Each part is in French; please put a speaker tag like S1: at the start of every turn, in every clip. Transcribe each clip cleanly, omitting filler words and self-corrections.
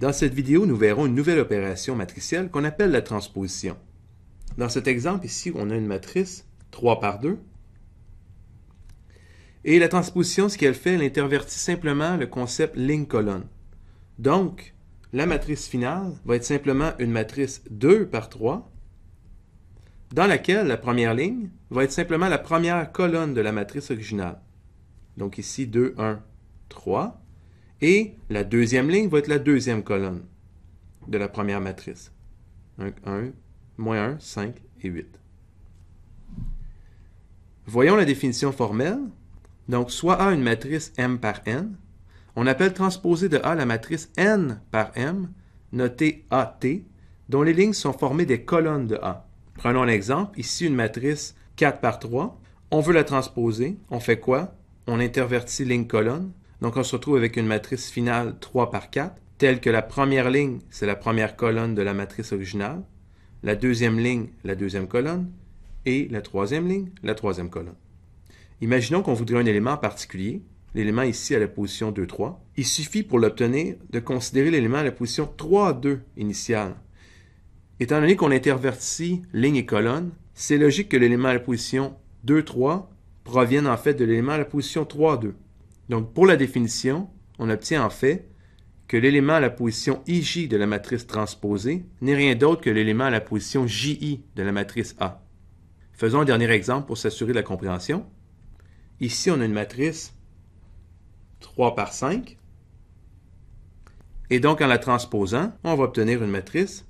S1: Dans cette vidéo, nous verrons une nouvelle opération matricielle qu'on appelle la transposition. Dans cet exemple ici, on a une matrice 3 par 2. Et la transposition, ce qu'elle fait, elle intervertit simplement le concept ligne-colonne. Donc, la matrice finale va être simplement une matrice 2 par 3, dans laquelle la première ligne va être simplement la première colonne de la matrice originale. Donc ici, 2, 1, 3. Et la deuxième ligne va être la deuxième colonne de la première matrice. 1, moins 1, 5 et 8. Voyons la définition formelle. Donc, soit A une matrice M par N, on appelle transposée de A la matrice N par M, notée AT, dont les lignes sont formées des colonnes de A. Prenons l'exemple, ici une matrice 4 par 3. On veut la transposer. On fait quoi? On intervertit ligne-colonne. Donc, on se retrouve avec une matrice finale 3 par 4, telle que la première ligne, c'est la première colonne de la matrice originale, la deuxième ligne, la deuxième colonne, et la troisième ligne, la troisième colonne. Imaginons qu'on voudrait un élément en particulier, l'élément ici à la position 2, 3. Il suffit pour l'obtenir de considérer l'élément à la position 3, 2 initiale. Étant donné qu'on intervertit ligne et colonne, c'est logique que l'élément à la position 2, 3 provienne en fait de l'élément à la position 3, 2. Donc, pour la définition, on obtient en fait que l'élément à la position IJ de la matrice transposée n'est rien d'autre que l'élément à la position JI de la matrice A. Faisons un dernier exemple pour s'assurer de la compréhension. Ici, on a une matrice 3 par 5. Et donc, en la transposant, on va obtenir une matrice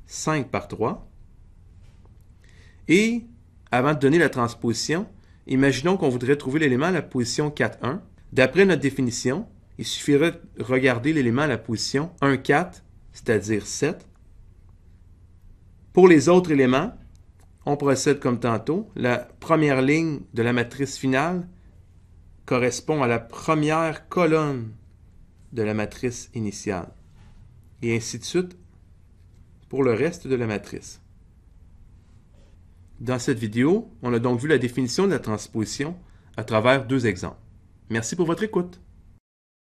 S1: 5 par 3. Et, avant de donner la transposition, imaginons qu'on voudrait trouver l'élément à la position 4, 1. D'après notre définition, il suffirait de regarder l'élément à la position 1, 4, c'est-à-dire 7. Pour les autres éléments, on procède comme tantôt. La première ligne de la matrice finale correspond à la première colonne de la matrice initiale. Et ainsi de suite pour le reste de la matrice. Dans cette vidéo, on a donc vu la définition de la transposition à travers deux exemples. Merci pour votre écoute.